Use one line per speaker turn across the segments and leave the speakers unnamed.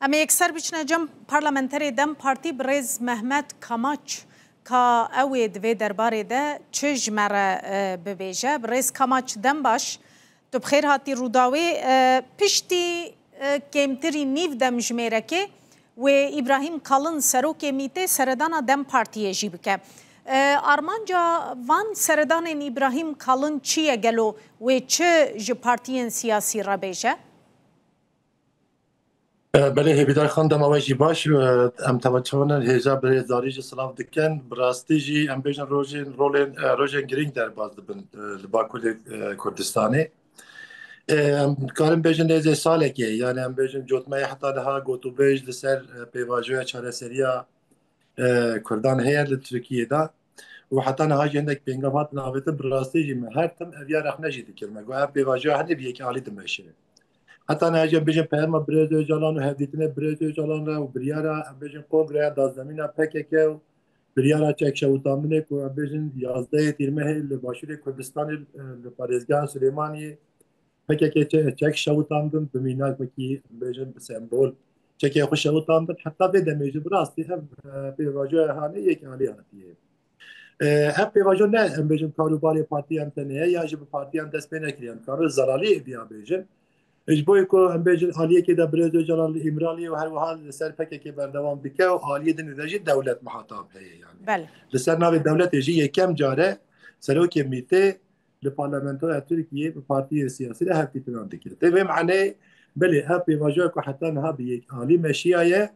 اما یکسر بچنه جم پارلمانتری دم پارتی برز محمد کاماچ که اوید و درباره ده چه مره ببیجه برز کاماچ دم باش تو بخیر هاتی روداوی پشتی کمتری نیو دم جمیره که و ابراهیم کالن سروک میته سردان دم پارتیه جی بکه آرمانجا وان سردان ابراهیم کالن چیه گلو و چه ج پارتیین سیاسی را بیجه؟
بله هیدر خان دم آوازی باش ام توجهان هجا برای داریج سلام دکن براستی جی ام بیشتر روزن گرینگ در باز دبن باکول کردستانی کارم بیشتر نیز ساله که یعنی ام بیشتر جوتمای حتی ده گوتو بیش لسر پیواجوی چهار سریا کردان هیا لترکیه دا و حتی نه جندک بینگافات ناویت براستی جی هر تم اویا رخنه جدی کلمه گویا پیواجوی هنی بیک عالی دمشه حتی نه اگر بچه پیام برای جلان و هدیتنه برای جلان را و بریارا بچه کنگره دازدمینه پکه که بریارا چک شوتامنه که بچه 11 تیرمه لباشور کردستان لپارزگاه سلیمانی پکه که چک شوتامدن بمینال پکی بچه سمبول چک خوش شوتامدن حتی به دمیج براستی هم به واجه هانی یک عالی هاتیه هم به واجه نه بچه کاروباری پارتی هم تنه یا جب پارتی هم دست بینه کردن کارو زرالی بیا بچه اجباری که هم بیشتر عالیه که دبرد جلال ایمرالی و هر وحال سر فکر که بردوام بکه و عالیه دنیایی دولت محتاب هی یعنی.
بله.
لسر ناو دولت جی کم جاره سروک میته لپارلمانتور ترکیه به پارتی سیاسی ده هفتی تنان دکیده. تبع معنی بله هفتی واجه که حتی نه بیک عالی مشیایه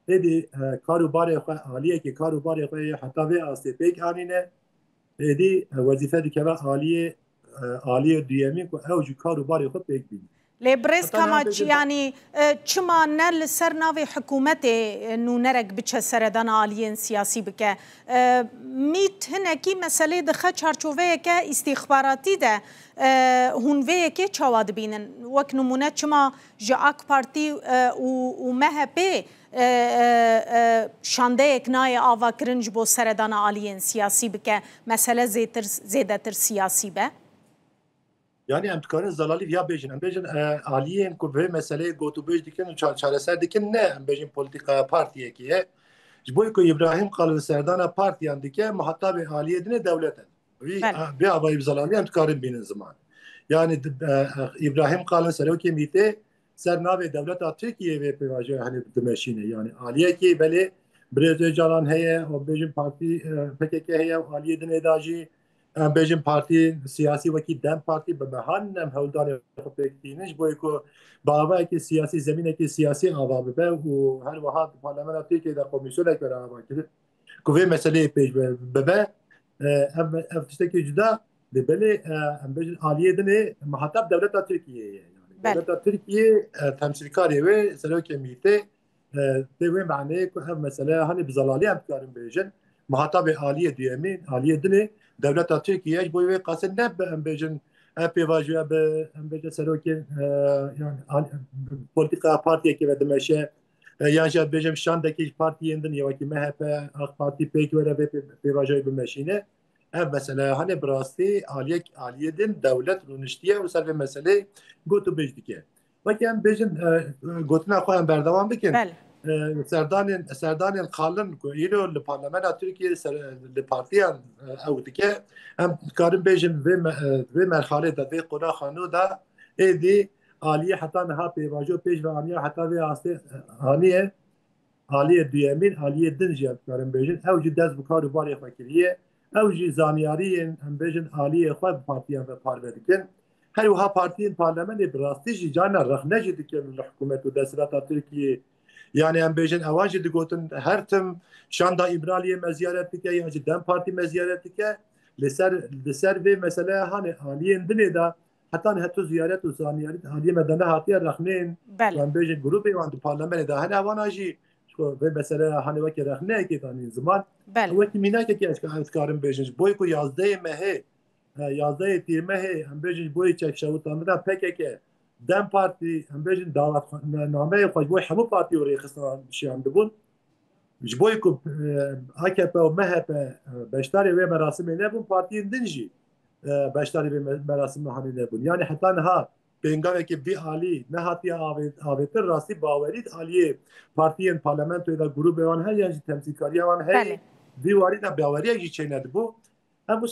هدی کاروباری خو عالیه که کاروباری خو حتی به آسیبک آنینه هدی وظیفه دیگه عالیه دیمی که اوج کاروباری خو بیک بینه.
لبرز کاماچ یعنی چما نل سر ناوی حکومت نونرک بچه سردان عالیین سیاسی بکه میت هنکی مسئله دخه چارچوه که استخباراتی ده هنوه که چواد بینن وک نمونه چما جاک پارتی و مهپی شانده اکنای آوا کرنج بو سردان عالیین سیاسی بکه مسئله زیده تر سیاسی به
yani emtikarın zalali ya bejin aliyen ku ve mesele gotu bej diken çareser diken ne bejin politika partiye ki bu ku İbrahim Kalın Serdana partiyan dike muhatab aliyedine devleten bir abayı zalali emtikarın binin zaman yani İbrahim Kalın Seroki mite sernave devlet Türkiye ve pevaje hani demeşine yani aliye ki beli Brezilya calan heye o bejin parti PKK heye aliyedine edacı بیشتر پارتی سیاسی وکی دم پارتی به مهانم هولدار خودکتینش باید که باور که سیاسی زمینه که سیاسی آوام به و هر وقت پارلمان ترکیه در کمیسیون اکبر آوام کرد که به مسئله پیش به افتشته که جدا دبله بیشتر عالیه دنه محتاب دولت ترکیه یعنی دولت ترکیه تمثیلکاری و سلوک میته به معنی که هم مسئله هنی بزلالی هم کارم بیشتر محتاب عالیه دیمی عالیه دنه دولت ترکیه بوی قصد نب بیشتر پیواجه به بیشتر سلوکی yani politika partiye ki ve demeşe yani بیشتر şandaki partiyenin ya ki MHP AK Parti pek ve پیواجه به meşine mesela hani burası aliyedin devlet rünüştiye ve selve mesele gotu bejdike. Bakın بیشتر gotuna koyan berdavam bikin. سردان خالن کو ایلو لپارلمان ترکیه لپارتیان او دیگه هم کارم بیشتر و مرحله ده قرا خانو ده ایدی عالیه حتی نه پیواجو پیش و آنیا حتی و آسته آنیه عالیه دیامین عالیه دنجیان کارم بیشتر اوج دست بکار باری فکریه اوج زانیاری هم بیشتر عالیه خود پارتیان و پاروردکن هر وها پارتیان پارلمان براستی جانا رخنه جدی که حکومت و دستات ترکیه yani em bejin avajı digotin her tim şanda İbraliye meziyaret dike ya dem parti meziyaret dike leser ve mesela hani haliyen dine da hatta hatta ziyaret u zaniyet haliye medene hatiye rakhnein em bejin grup evan parlament da hani avanajı ve mesela hani vaki rakhne ki tani zaman vaki minake ki askarım bejin boy ko yazdığı mehe yazdığı tirmehe em bejin boy çek şavutanda PKK دم پارتی هم بیشتر دعوت نامه خواهی همه پارتی و ریخستان شیان دبون جبوی که AKP و MHP beştari ve merasimi ne bu partiyin dinci beştari ve merasimi hani ne bu yani hatta ha پنگاوکی بی عالی نه هاتی آویتر راستی باورید عالی پارتیین پارلمانتوی دا گروه بیان هر یعنی تمثیلکاری آن هی دیواری نه باوری اگه چه ند بو هم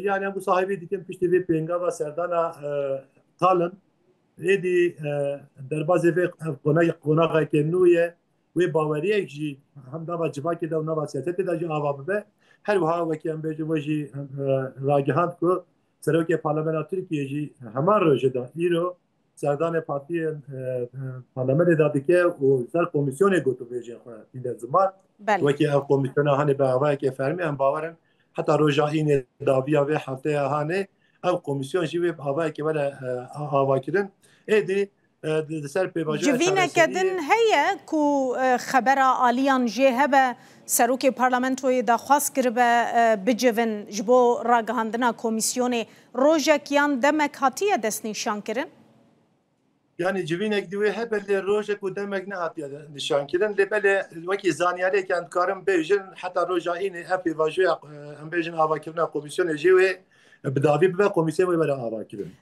yani هم sahibi diken pişti ve pengava serdana talın edi derbazı ve konağa kenuye ve bavariye ki hem da vacibaki da ona vasiyeti da cevabı be her vaha ve ki ambeci vaji ragihan ko Seroke Parlamento Türkiye'ci hemen rojeda iro serdana partiye parlamento da dike o ser komisyonu gotu veje inde zaman ve ki komisyona hani bava ki fermi hem bavarın hatta rojaine davia ve haftaya hani ev komisyon jive hava ki vela havakirin edi ser pevaja
جوینه کدن هیه کو خبر آلیان جهبه سروک پارلمانتوی دخواست کرده بجوین جبو راگهاندنا کمیسیون روژکیان دمک هاتیه دست نشان کرن؟
Yani civinek diye hebeli roja ku demek ne hatiye nişan kirin lebeli vaki zaniyare kan karım bejin hatta roja ini epi vajoya bejin avakirna komisyon jive bedavi be komisyon ve avakirin.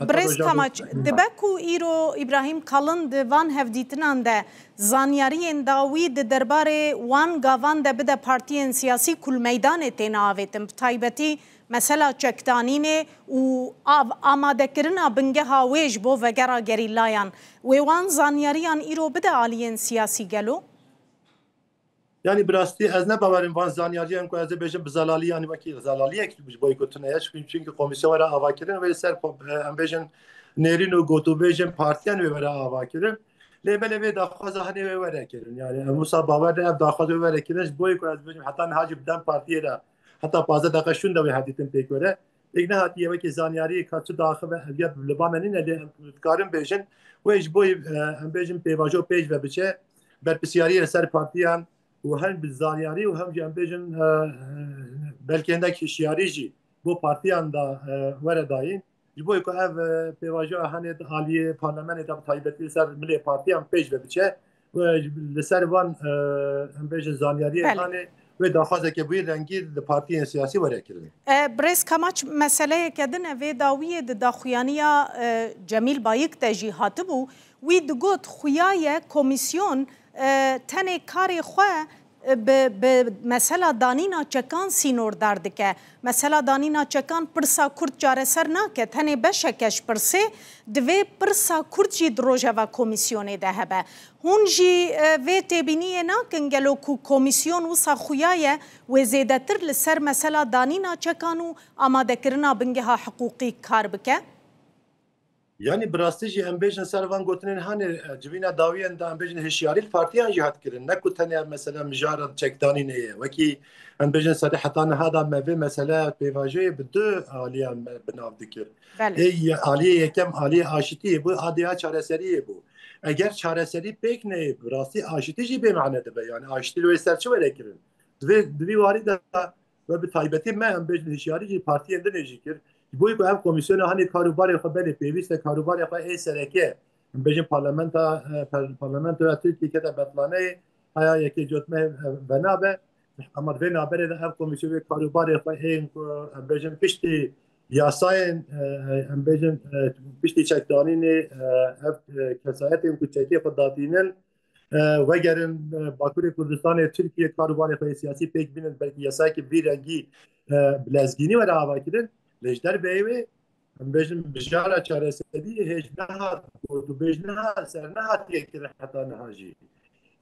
Brez kamaç debeku iro İbrahim Kalın divan hevditinan de zaniyariyen dawi de derbare wan gavan de bide partiyen siyasi kul meydan tena avetim taybeti mesela çektanine u amadekirina bingeha wej bo vegera gerillayan ve wan zaniyariyan iro bide aliyen siyasi gelo
yani birasti az ne bavarım van zaniyariyan ko az bejim bizalali yani vaki zalaliye ki boykotuna yaş çünkü komisyon var avakirin ve ser bejin nerin o gotu bejin partiyen ve avakirin lebele ve dakhaza hani ve verekirin yani Musa bavar da dakhaza ve verekirin boykot az bejim hatta hacibden partiye da hatta bazı dakika şunu da bir haditin pek öyle. İgne hatiye ve ki zaniyari kaçı dağı ve eviyat Libamen'in eli karın bejin ve iş boy bejin pevajo pej ve biçe berpisiyari eser partiyan و هم bizaniyari و هم جنب bejin belki endeki şiarici bu partiyan da vere dayin. Bu ko ev pevajo hani aliye parlamento da taybeti ser milli partiyan pej ve biçe ve ser van bejin zaniyari hani ve daha fazla ki bu rengi partiyen siyasi var ekirin.
Brez kamaç meseleye kedine ve dawiye de daxuyaniya Cemil Bayık da jihatı bu ve digot xuyaye komisyon tene kari xwe به مثلا دانینا چکان سینور دردکه مثلا دانینا چکان پرسا کرد جاره سر ناکه تنه بشکش پرسه دوی پرسا کرد جی دروژه و کمیسیونه ده هبه هون جی وی تبینیه ناکن گلو کو کمیسیون وصا خویایه و زیده تر لسر مثلا دانینا چکانو آماده کرنا بنگه ها حقوقی کار بکه
Yani brastici embejin servan gotinin hani civina daviyen da embejin hişyaril partiyan cihat kirin. Ne kutene mesela mijaran çektani neye. Vaki embejin sadihatan hada meve mesela pevaje bidu aliyan binav dikir. Aliye yekem aliye aşiti bu adiya çareseri bu. Eğer çareseri pek ne brasti aşitici bir manada be yani aşiti ve serçe vere kirin. Dvi vari da ve bir taybeti me embejin hişyarici partiyen de necikir. Bu ev komisyonu hani karubar yapabilir, peviste karubar yapar sereke. Bejin parlamento Türkiye'de betlane haya yeki jotme benabe ama benabe de ev komisyonu karubar yapar bejin pişti yasayın bejin pişti çektanini ev kesayetin küçeki fıdatinin ve gerin Bakü'de Kürdistan'ı Türkiye karubar yapar siyasi pek binin belki yasay ki bir rengi bilezgini var avakidir. Lejder beyve bejin bijara çaresedi hecnaha kurdu bejnaha sernaha tekir hatta nahaji.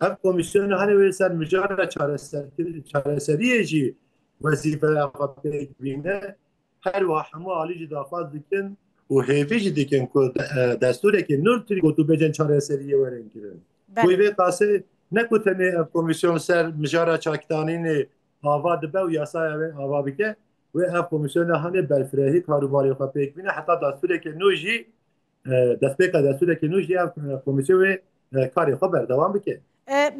Ev komisyonu hani ve ser bijara çaresedi vazife yapıp bine her vahamu alici dafaz dikin o hevici dikin ko destureki nur tri kutu bejin çaresediye veren kirin. Bu ve kase ne kutene komisyon ser bijara çaktanini avad be yasaya ve avabike و اف کمیسیون هنه برفراهی کاروباری خو پک بینه حتی دستور که نوجی دستور که نوجی اف کمیسیون کاری خو بردوام بکه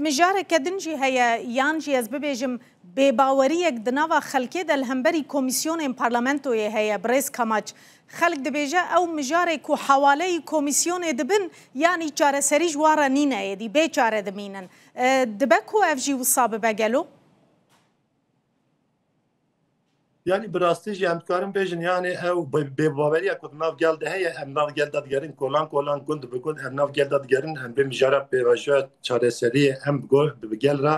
مجاره کدنجی هيا یانجی از ببیجم بباوریک دناوا خلکی دل همبری کمیسیون پارلمانتو هيا بريس کماچ خلق دبیجه او مجاره کو حواله کمیسیون دبن یعنی چاره سریج واره نینه دی به چاره دمینن دبکو اف جی وصاب بگلو
Yani براستی ام کارم بیشن یعنی او به باوری کد ناف گل ده ام ناف گل داد گرین کلان گند بگود ام ناف گل داد گرین ام به مجرب به وجه چاره سری ام گل بگل را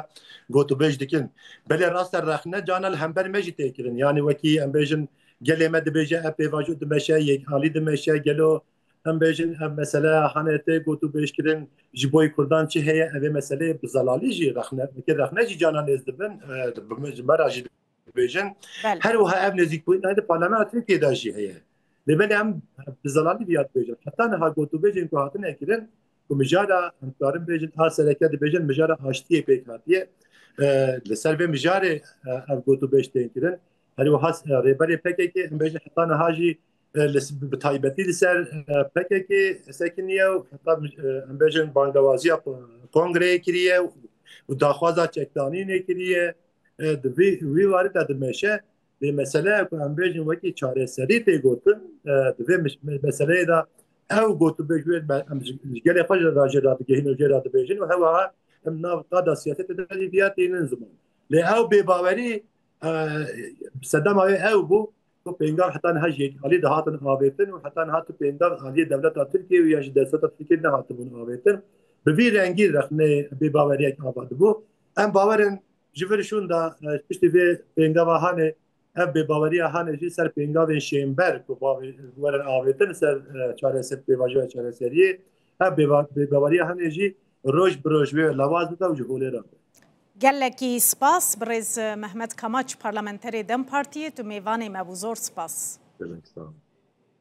گوتو بیش دکن بله راست رخنه جانل هم بر مجی تکرین یعنی وکی ام بیشن گل مد بیجه اپ به وجود دمشه یک حالی دمشه گلو ام بیشن ام مثلا حنته گوتو بیش کرین جبوی کردان چه هي ام مسئله بزلالی جی رخنه که رخنه جی جانل ازدبن بمجمراجی بیشن
بله
هر وها اب نزیک بودن هذا برلمان ترکیه داشی هیه لبنان هم بزلالی بیاد بیشن حتی نه گوتو بیشن که هاتن اکیدن که مجارا انتظارم بیشن ها سرکت بیشن مجارا آشتیه پیکاتیه لسر به مجاره اب گوتو بیش تینکیدن هر وها ریبری پکه که بیشن حتی نه هاجی بتایبتی لسر پکه که سکنیه و حتی بیشن باندوازی کنگره کریه و داخوازا چکتانی نکریه وی وارد دادمشه به مسئله که هم بیشتر وقتی چاره سری تیگوتن دوی مسئله دا او گوتو بگوید گلی خوش راجع داد که هنوز جرات بیشتر و هوا هم نافقاد سیاست دادی بیاد این زمان لی او بباوری صدام او بو تو پینگار حتی نه یک علی دهاتن آبیتن و حتی نه تو پینگار علی دولت ترکیه و یا دولت ترکیه نه هاتون آبیتن به وی رنگی رخنه بباوری که آباد بو ام باورن جورشون دا پشت به پینگاوا هانه اب به باوری هانه جی سر پینگاوا شیمبر کو باور آویتن سر چاره سر به واژه چاره سری اب به باوری هانه جی روش بروش به لواز دا و جهوله را
گلکی سپاس برز محمد کماچ پارلمانتری دم پارتی تو میوانی مبوزور سپاس